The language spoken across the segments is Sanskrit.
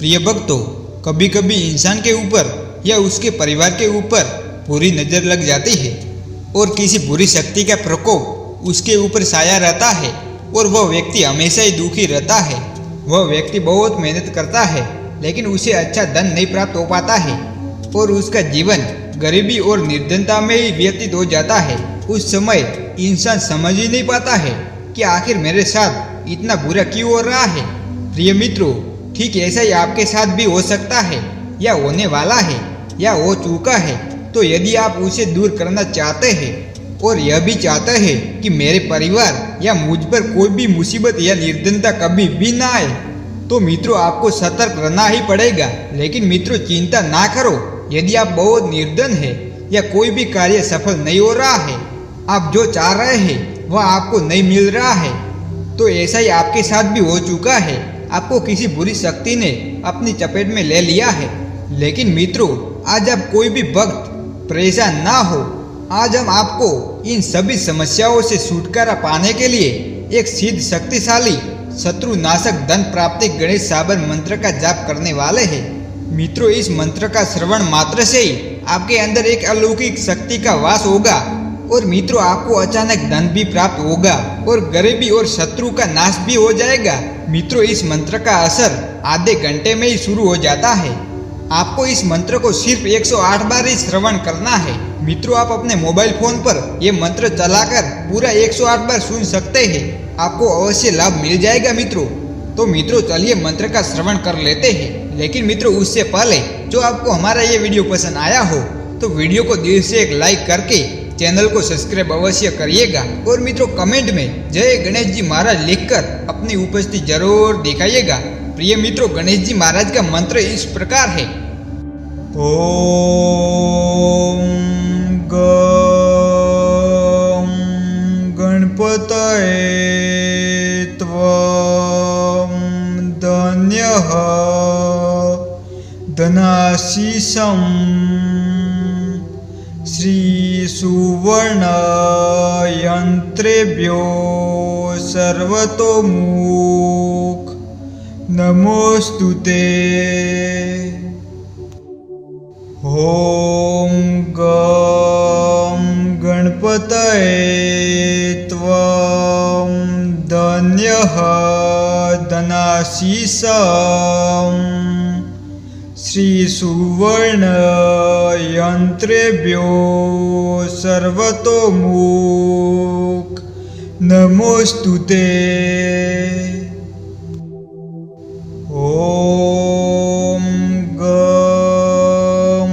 प्रिय भक्तों, कभी कभी इंसान के ऊपर या उसके परिवार के ऊपर बुरी नज़र लग जाती है और किसी बुरी शक्ति का प्रकोप उसके ऊपर छाया रहता है और वह व्यक्ति हमेशा ही दुखी रहता है। वह व्यक्ति बहुत मेहनत करता है लेकिन उसे अच्छा धन नहीं प्राप्त हो पाता है और उसका जीवन गरीबी और निर्धनता में ही व्यतीत हो जाता है। उस समय इंसान समझ ही नहीं पाता है कि आखिर मेरे साथ इतना बुरा क्यों हो रहा है। प्रिय मित्रों, ठीक ऐसा ही आपके साथ भी हो सकता है या होने वाला है या हो चुका है। तो यदि आप उसे दूर करना चाहते हैं और यह भी चाहते हैं कि मेरे परिवार या मुझ पर कोई भी मुसीबत या निर्धनता कभी भी ना आए, तो मित्रों आपको सतर्क रहना ही पड़ेगा। लेकिन मित्रों चिंता ना करो, यदि आप बहुत निर्धन हैं या कोई भी कार्य सफल नहीं हो रहा है, आप जो चाह रहे हैं वह आपको नहीं मिल रहा है, तो ऐसा ही आपके साथ भी हो चुका है। आपको किसी बुरी शक्ति ने अपनी चपेट में ले लिया है। लेकिन मित्रों, आज आप कोई भी वक्त परेशान ना हो। आज हम आपको इन सभी समस्याओं से छुटकारा पाने के लिए एक सिद्ध शक्तिशाली शत्रुनाशक धन प्राप्ति गणेश साबर मंत्र का जाप करने वाले हैं। मित्रों, इस मंत्र का श्रवण मात्र से ही आपके अंदर एक अलौकिक शक्ति का वास होगा और मित्रों आपको अचानक धन भी प्राप्त होगा और गरीबी और शत्रु का नाश भी हो जाएगा। मित्रों, इस मंत्र का असर आधे घंटे में ही शुरू हो जाता है। आपको इस मंत्र को सिर्फ 108 बार ही श्रवण करना है। मित्रों, आप अपने मोबाइल फोन पर यह मंत्र चलाकर पूरा 108 बार सुन सकते हैं। आपको अवश्य लाभ मिल जाएगा मित्रों। तो मित्रों चलिए मंत्र का श्रवण कर लेते हैं। लेकिन मित्रों उससे पहले जो आपको हमारा ये वीडियो पसंद आया हो तो वीडियो को दिल से एक लाइक करके चैनल को सब्सक्राइब अवश्य करिएगा और मित्रों कमेंट में जय गणेश जी महाराज लिखकर अपनी उपस्थिति जरूर दिखाइएगा। प्रिय मित्रों, गणेश जी महाराज का मंत्र इस प्रकार है। ओम गं गणपतये त्वं धन्यः धनाशीषं श्री सुवर्ण यंत्रेभ्यो सर्वतोमुख नमोस्तुते। ओम गं गणपतये त्वं धन्यः धनाशीषं श्री सुवर्ण यंत्रेभ्यो सर्वतोमुख नमोस्तुते। ओम गं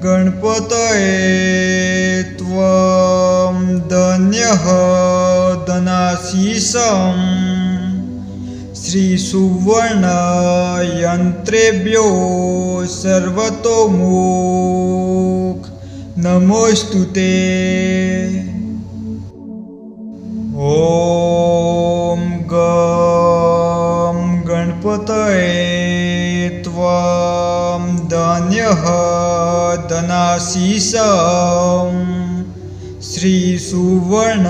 गणपतये त्वं धन्यः धनाशीषं श्री सुवर्ण यंत्रेभ्यो सर्वतोमुख नमोस्तुते। ओम गं गणपतये त्वं धन्यः धनाशीषं श्री सुवर्ण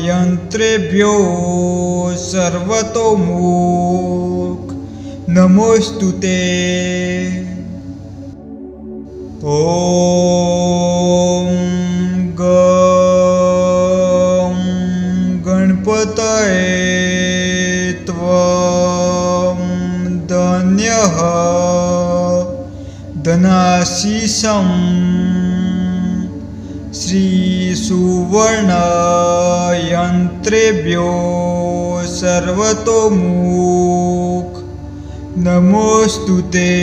यंत्रेभ्यो सर्वतोमुख नमोस्तुते। ओम गं गणपतये त्वं धन्यः धनाशीषं श्री सुवर्ण यंत्रेभ्यो सर्वतोमुख नमोस्तुते।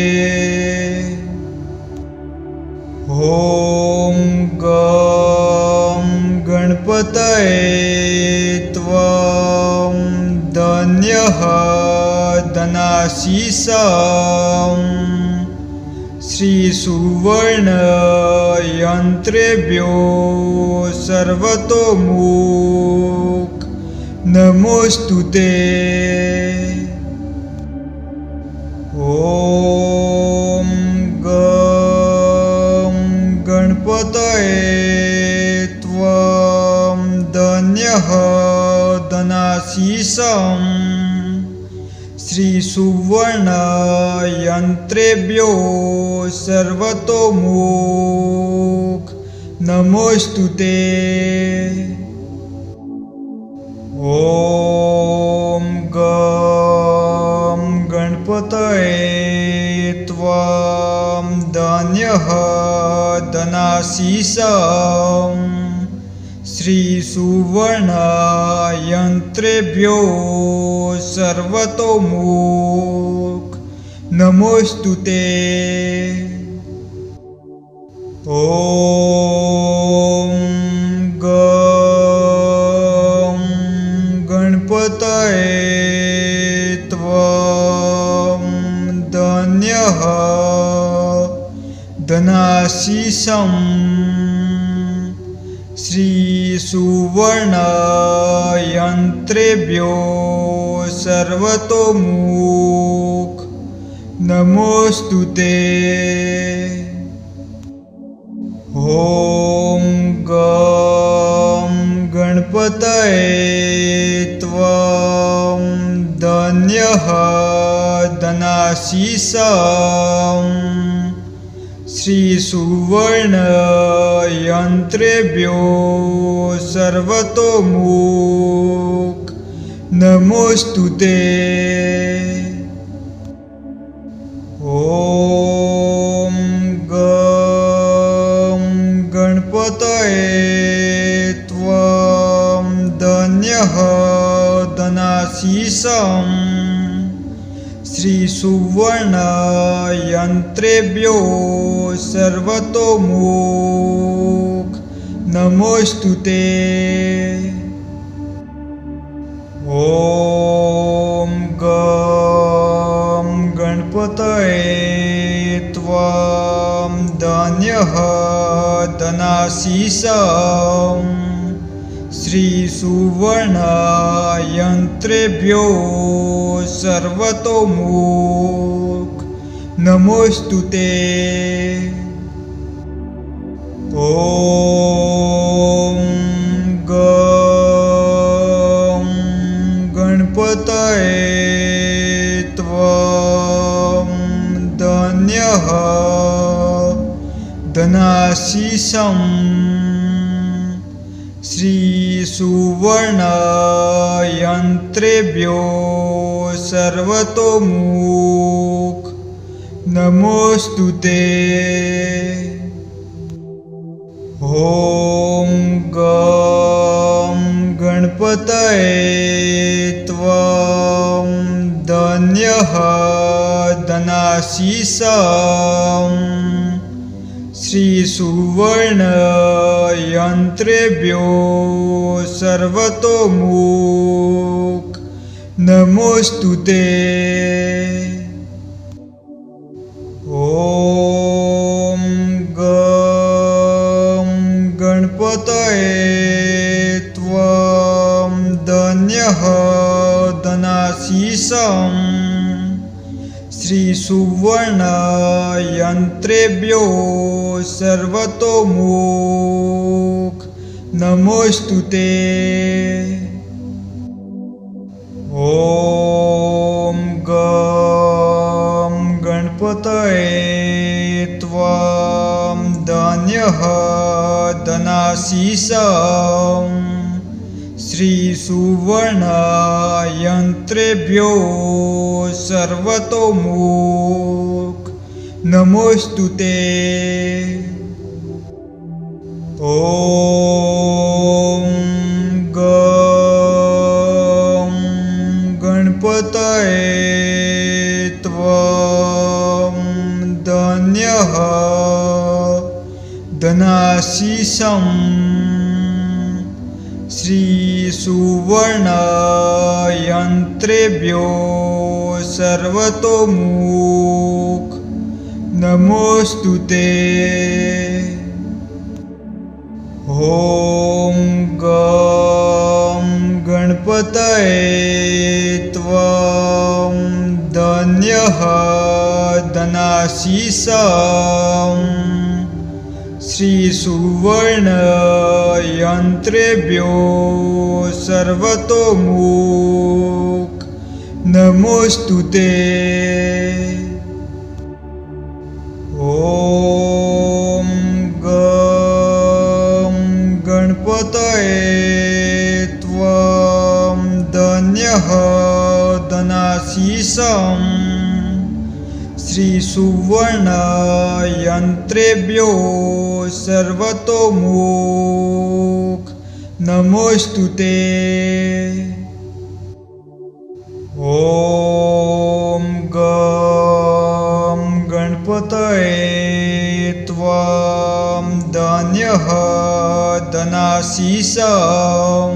ओम गं गणपतये त्वं धन्यः धनाशीषं श्री सुवर्ण यंत्रेभ्यो सर्वतोमुख नमोस्तुते। ओम गं गणपतये त्वं धन्यः धनाशीषं श्रीसुवर्णयन्त्रेभ्यो सर्वतोमुख नमोस्तुते। ॐ गं गणपतये त्वां धन्यः धनाशीषं श्रीसुवर्णयन्त्रेभ्यो सर्वतोमुख नमोस्तुते। ॐ गं गणपतये त्वां धन्यः धनाशीषं श्रीसुवर्णयन्त्रेभ्यो सर्वतोमुख नमोस्तुते। ॐ गं गणपतये त्वां धन्यः धनाशीषं श्रीसुवर्णयन्त्रेभ्यो सर्वतोमुख नमोस्तुते। ॐ गं गणपतये त्वां धन्यः धनाशीषं श्रीसुवर्णयन्त्रेभ्यो सर्वतोमुख नमोस्तुते। ॐ गं गणपतये त्वां धन्यः धनाशीषं श्रीसुवर्णयन्त्रेभ्यो सर्वतोमुख नमोस्तुते। ॐ गं गणपतये त्वां धन्यः धनाशीषं श्रीसुवर्णयन्त्रेभ्यो सर्वतोमुख नमोस्तुते। ॐ गं गणपतये त्वां धन्यः धनाशीषं श्रीसुवर्णयन्त्रेभ्यो सर्वतोमुख नमोस्तुते। ॐ गं गणपतये त्वां धन्यः धनाशीषं श्रीसुवर्णयन्त्रेभ्यो सर्वतोमुख नमोस्तुते। ॐ गं गणपतये त्वां धन्यः धनाशीषं श्रीसुवर्णयन्त्रेभ्यो सर्वतोमुख नमोस्तुते। ॐ गं गणपतये त्वां धन्यः धनाशीषं श्रीसुवर्णयन्त्रेभ्यो सर्वतोमुख नमोस्तुते। ॐ गं गणपतये त्वां धन्यः धनाशीषं श्रीसुवर्णयन्त्रेभ्यो सर्वतोमुख नमोस्तुते। ॐ गं गणपतये त्वं धन्यः धनाशीषं श्रीसुवर्णयन्त्रेभ्यो सर्वतोमुख नमोस्तुते। ॐ गं गणपतये त्वं धन्यः धनाशीषं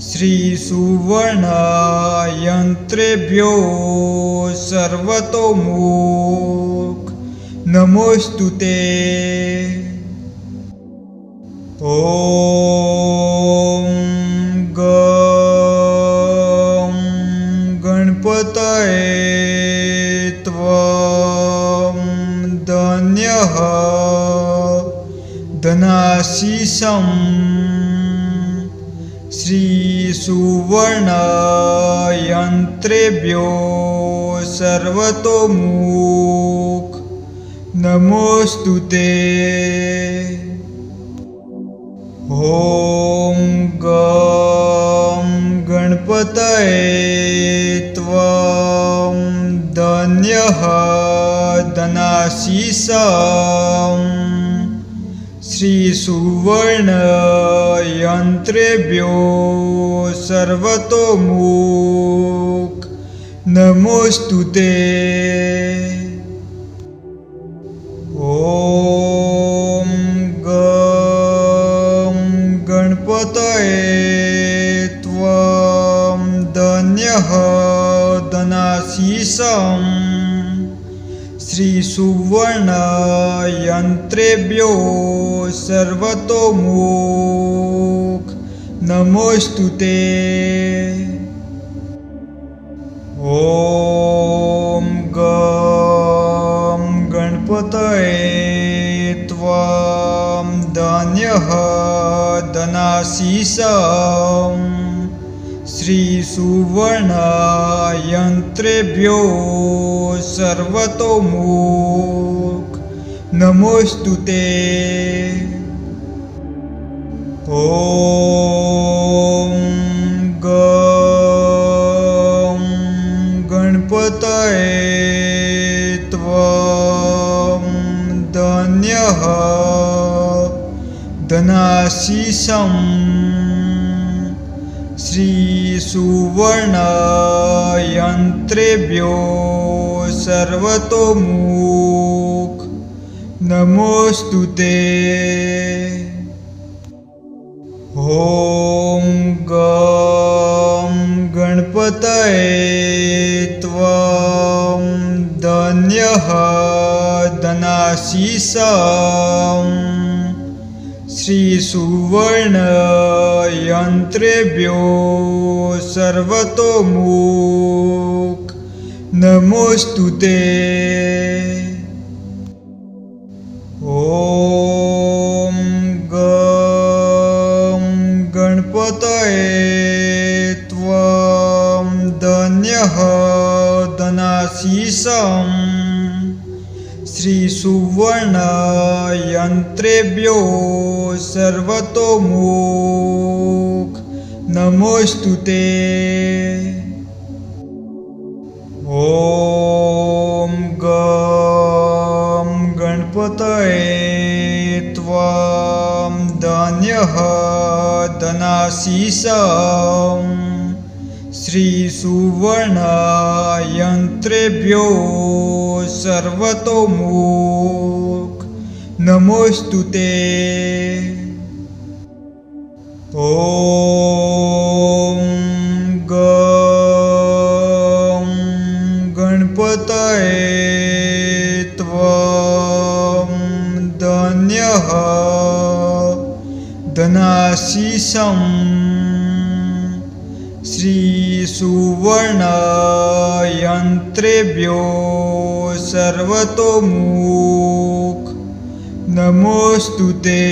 श्रीसुवर्णयन्त्रेभ्यो सर्वतोमुख नमोस्तुते। ॐ गं गणपतये त्वं धन्यः धनाशीषं श्रीसुवर्णयन्त्रेभ्यो सर्वतोमुख नमोस्तुते। ॐ गं गणपतये त्वं धन्यः धनाशीषं श्रीसुवर्णयन्त्रेभ्यो सर्वतोमुख नमोस्तुते। ॐ गं गणपतये त्वं धन्यः धनाशीषं श्रीसुवर्णयन्त्रेभ्यो सर्वतोमुख नमोस्तुते। ॐ गं गणपतये त्वं धन्यः धनाशीषं श्रीसुवर्णयन्त्रेभ्यो सर्वतोमुख नमोस्तुते। ॐ गं गणपतये त्वं धन्यः धनाशीषं श्रीसुवर्णयन्त्रेभ्यो सर्वतोमुख नमोस्तुते। ॐ गं गणपतये त्वं धन्यः धनाशीषं श्रीसुवर्णयन्त्रेभ्यो सर्वतोमुख नमोस्तुते। ॐ गं गणपतये त्वं धन्यः धनाशीषं श्रीसुवर्णयन्त्रेभ्यो सर्वतोमुख नमोस्तुते। ॐ गं गणपतये त्वं धन्यः धनाशीषं श्रीसुवर्णयन्त्रेभ्यो सर्वतोमुख नमोस्तुते। ॐ गं गणपतये त्वं धन्यः धनाशीषं श्रीसुवर्णयन्त्रेभ्यो सर्वतोमुख नमोस्तुते।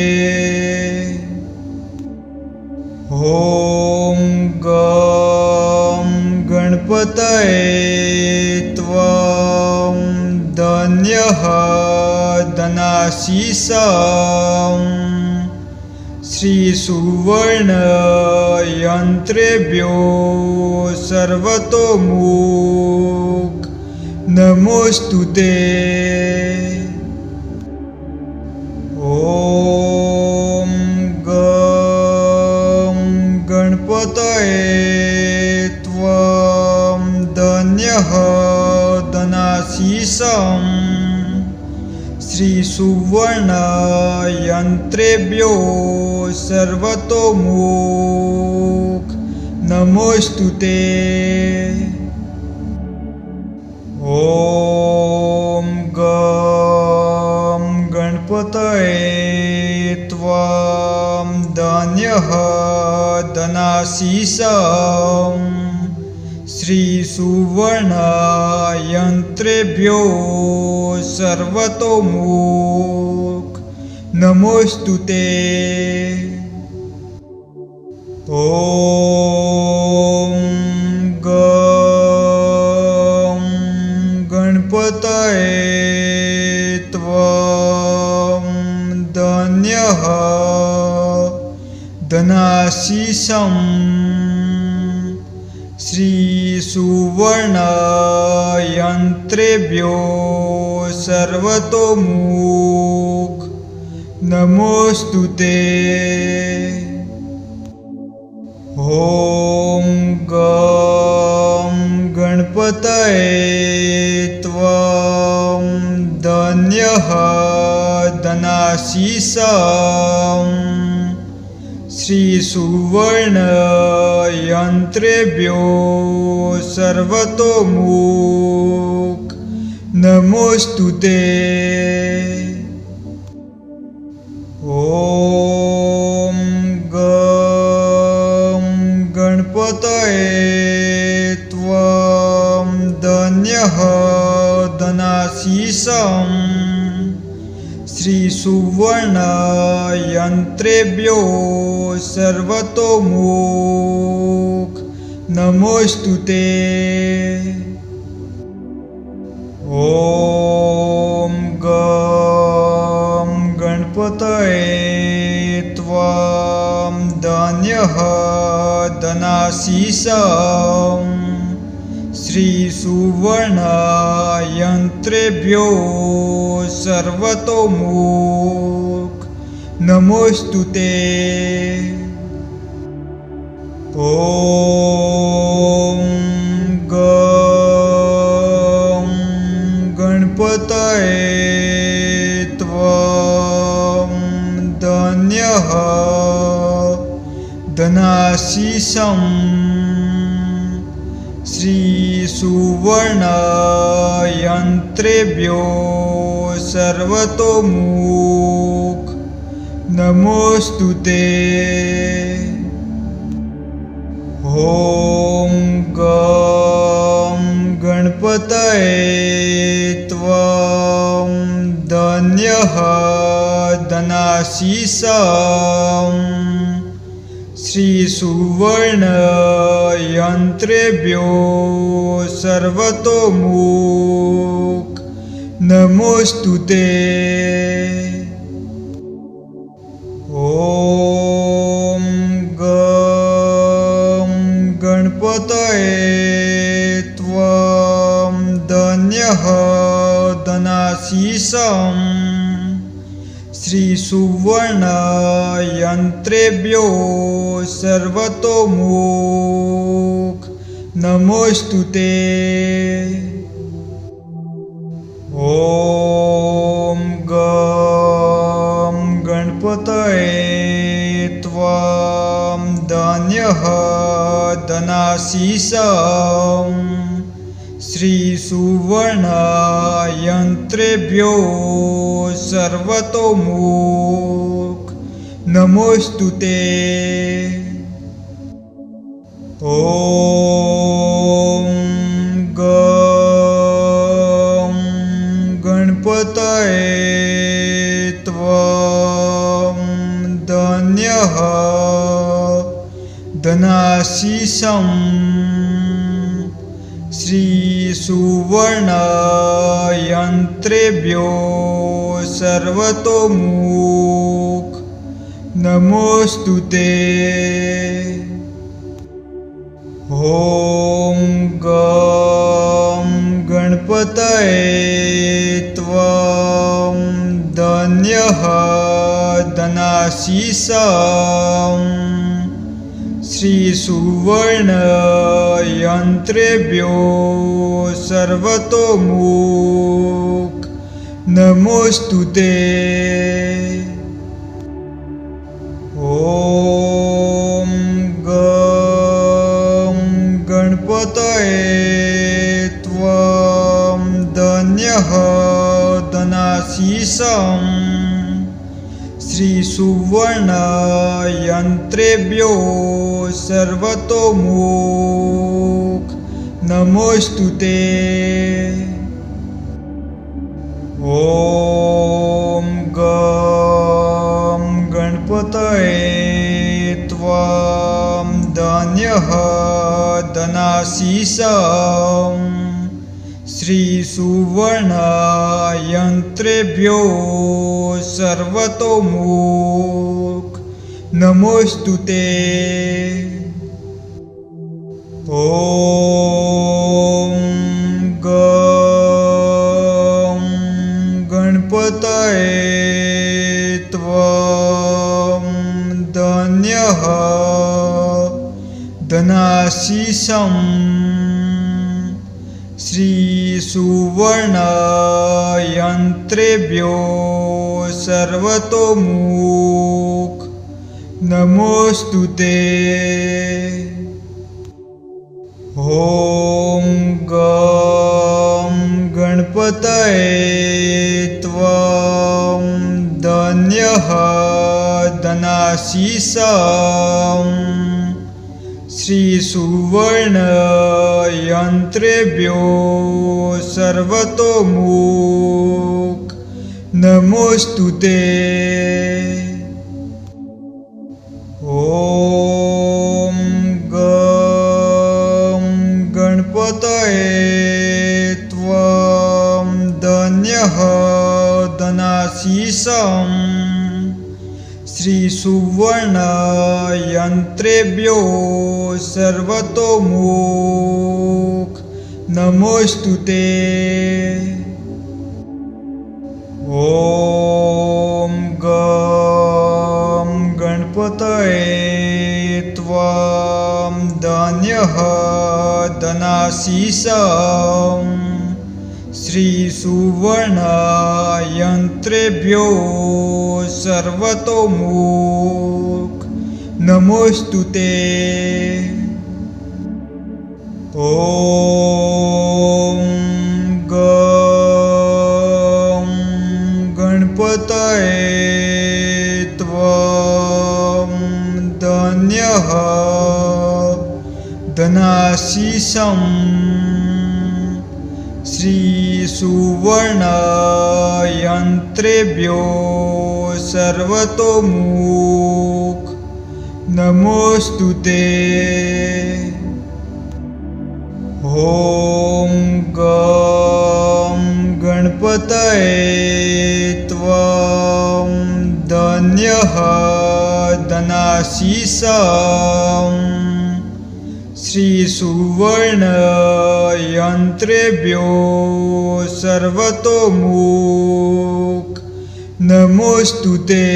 ॐ गं गणपतये त्वं धन्यः धनाशीषं श्रीसुवर्णयन्त्रेभ्यो सर्वतोमुख नमोस्तुते। ॐ गं गणपतये त्वं धन्यः धनाशीषं श्रीसुवर्णयन्त्रेभ्यो सर्वतोमुख नमोस्तुते। ॐ गं गणपतये त्वं धन्यः धनाशीषं श्रीसुवर्णयन्त्रेभ्यो सर्वतोमुख नमोस्तुते। ॐ गं गणपतये त्वं धन्यः धनाशीषं श्रीसुवर्णयन्त्रेभ्यो सर्वतोमुख नमोस्तुते। ॐ गं गणपतये त्वं धन्यः धनाशीषं श्रीसुवर्णयन्त्रेभ्यो सर्वतोमुख नमोस्तुते। ॐ गं गणपतये त्वं धन्यः धनाशीषं श्रीसुवर्णयन्त्रेभ्यो सर्वतोमुख नमोस्तुते। ॐ गं गणपतये त्वं धन्यः धनाशीषं श्रीसुवर्णयन्त्रेभ्यो सर्वतोमुख नमोस्तुते। ॐ गं गणपतये त्वं धन्यः धनाशीषं श्रीसुवर्णयन्त्रेभ्यो सर्वतोमुख नमोस्तुते। ॐ गं गणपतये त्वं धन्यः धनाशीषं श्रीसुवर्णयन्त्रेभ्यो सर्वतोमुख नमोस्तुते। ॐ गं गणपतये त्वं धन्यः धनाशीषं श्रीसुवर्णयन्त्रेभ्यो सर्वतोमुख नमोस्तुते। ॐ गं गणपतये त्वं धन्यः धनाशीषं श्रीसुवर्णयन्त्रेभ्यो सर्वतोमुख नमोस्तुते। ॐ गं गणपतये त्वं धन्यः धनाशीषं श्रीसुवर्णयन्त्रेभ्यो सर्वतोमुख नमोऽस्तु ते। ॐ गं गणपतये त्वं धन्यः धनाशीषं श्रीसुवर्णयन्त्रेभ्यो सर्वतोमुख नमोऽस्तु ते। ॐ गं गणपतये त्वं धन्यः धनाशीषं श्रीसुवर्णयन्त्रेभ्यो सर्वतोमुख नमोऽस्तु ते। ॐ गं गणपतये त्वं धन्यः धनाशीषं श्रीसुवर्णयन्त्रेभ्यो सर्वतोमुख नमोऽस्तु ते। ॐ गं गणपतये त्वं धन्यः धनाशीषं श्रीसुवर्णयन्त्रेभ्यो सर्वतोमुख नमोऽस्तु ते। ॐ गं गणपतये त्वं धन्यः धनाशीषं श्रीसुवर्णयन्त्रेभ्यो सर्वतोमुख नमोऽस्तु ते। ॐ गं गणपतये त्वं धन्यः धनाशीषं श्रीसुवर्णयन्त्रेभ्यो सर्वतोमुख नमोऽस्तु ते। ॐ गं गणपतये त्वं धन्यः धनाशीषं श्रीसुवर्णयन्त्रेभ्यो सर्वतोमुख नमोऽस्तु ते। ॐ गं गणपतये त्वं धन्यः धनाशीषं श्रीसुवर्णयन्त्रेभ्यो सर्वतोमुख नमोऽस्तु ते। ॐ गं गणपतये त्वं धन्यः धनाशीषं श्रीसुवर्णयन्त्रेभ्यो सर्वतोमुख नमोऽस्तु ते।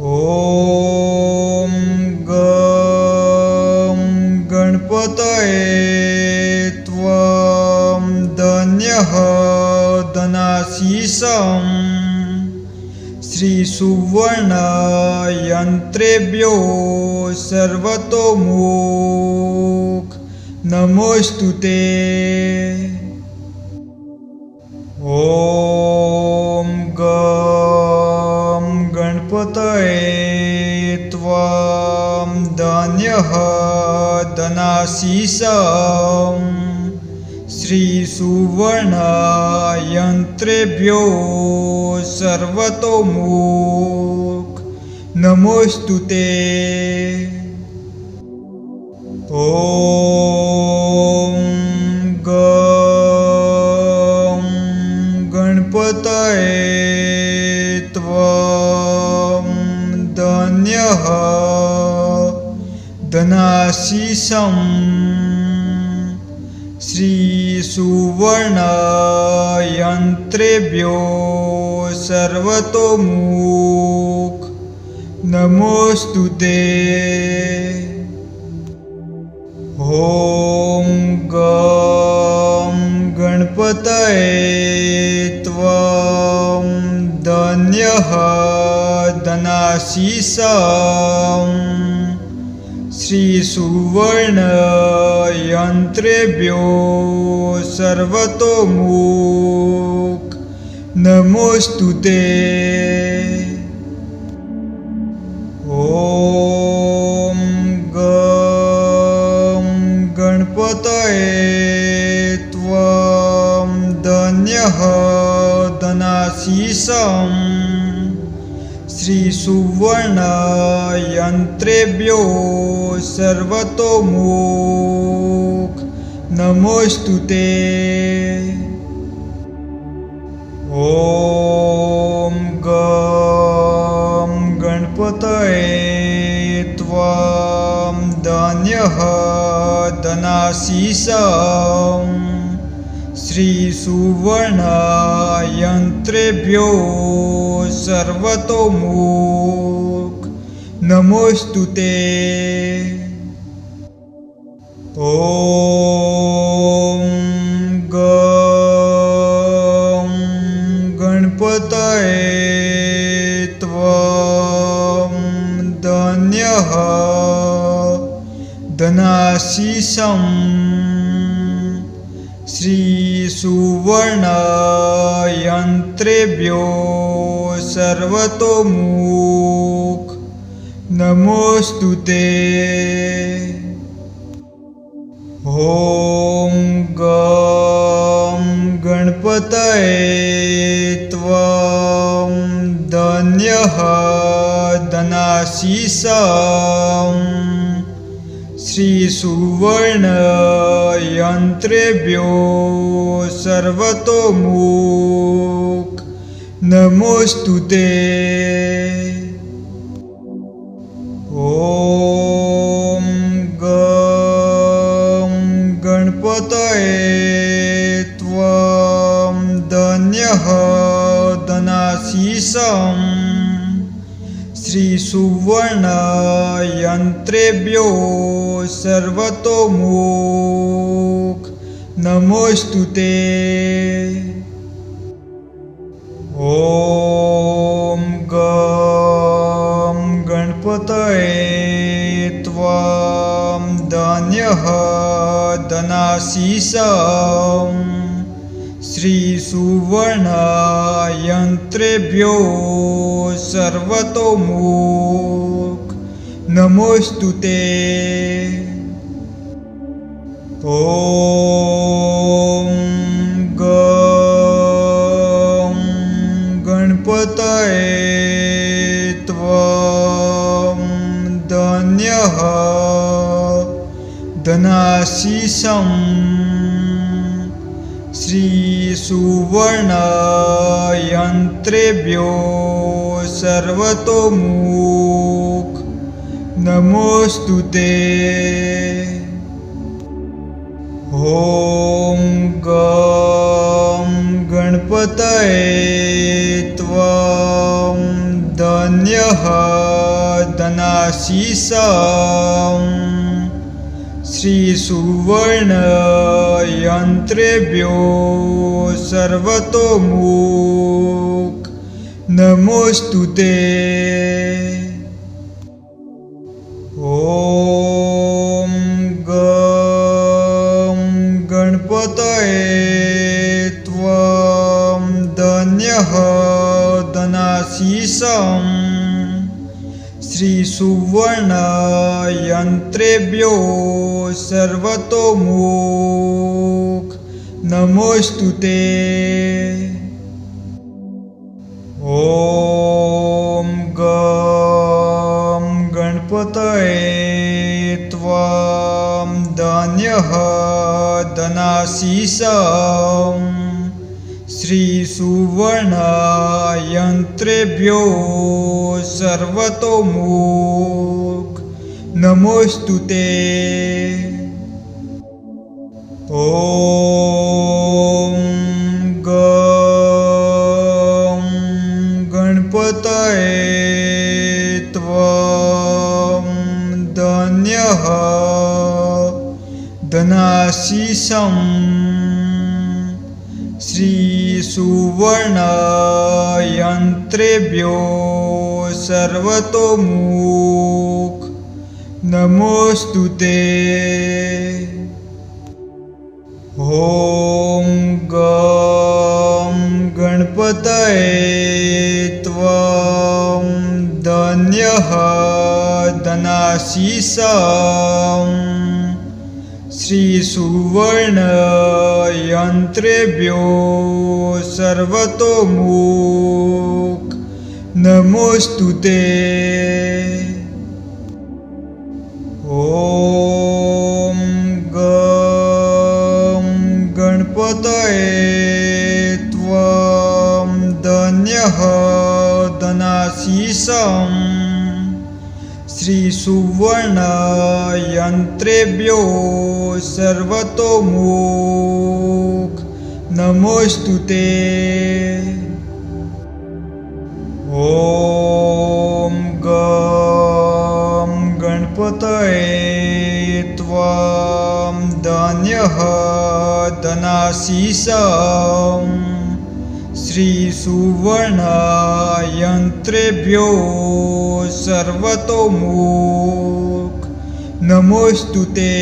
ॐ गं गणपतये त्वं धन्यः धनाशीषं श्रीसुवर्णयन्त्रेभ्यो सर्वतोमुख नमोऽस्तु ते। ॐ गं गणपतये त्वं धन्यः धनाशीषं श्रीसुवर्णयन्त्रेभ्यो सर्वतोमुख नमोऽस्तु ते। ॐ गं गणपतये त्वं धन्यः धनाशीषं श्रीसुवर्णयन्त्रेभ्यो सर्वतोमुख नमोऽस्तु ते। ॐ गं गणपतये त्वं धन्यः धनाशीषं श्रीसुवर्णयन्त्रेभ्यो सर्वतोमुख नमोऽस्तु ते। ॐ गं गणपतये त्वं धन्यः धनाशीषं श्रीसुवर्णयन्त्रेभ्यो सर्वतोमुख नमोऽस्तु ते। ॐ गं गणपतये त्वं धन्यः धनाशीषं श्रीसुवर्णयन्त्रेभ्यो सर्वतोमुख नमोऽस्तु ते। ॐ गं गणपतये त्वं धन्यः धनाशीषं श्रीसुवर्णयन्त्रेभ्यो सर्वतोमुख नमोऽस्तु ते। ॐ गं गणपतये त्वं धन्यः धनाशीषं श्रीसुवर्णयन्त्रेभ्यो सर्वतोमुख नमोऽस्तु ते। ॐ गं गणपतये त्वं धन्यः धनाशीषं श्रीसुवर्णयन्त्रेभ्यो सर्वतोमुख नमोऽस्तु ते। ॐ गं गणपतये त्वं धन्यः धनाशीषं श्रीसुवर्णयन्त्रेभ्यो सर्वतोमुख नमोऽस्तु ते। ॐ गं गणपतये त्वं धन्यः धनाशीषं श्रीसुवर्णयन्त्रेभ्यो सर्वतोमुख नमोऽस्तु ते। ॐ गं गणपतये त्वं धन्यः धनाशीषं श्रीसुवर्णयन्त्रेभ्यो सर्वतोमुख नमोऽस्तु ते। ॐ गं गणपतये त्वं धन्यः धनाशीषं श्रीसुवर्णयन्त्रेभ्यो सर्वतोमुख नमोऽस्तु ते। ॐ गं गणपतये त्वं धन्यः धनाशीषं श्रीसुवर्णयन्त्रेभ्यो सर्वतोमुख नमोऽस्तु ते। ॐ गं गणपतये त्वं धन्यः धनाशीषं श्रीसुवर्णयन्त्रेभ्यो सर्वतोमुख नमोऽस्तु ते। ॐ गं गणपतये त्वं धन्यः धनाशीषं श्रीसुवर्णयन्त्रेभ्यो सर्वतोमुख नमोऽस्तु ते। ॐ गं गणपतये त्वं धन्यः धनाशीषं श्रीसुवर्णयन्त्रेभ्यो सर्वतोमुख नमोऽस्तु ते। ॐ गं गणपतये त्वं धन्यः धनाशीषं श्रीसुवर्णयन्त्रेभ्यो सर्वतोमुख नमोऽस्तु ते।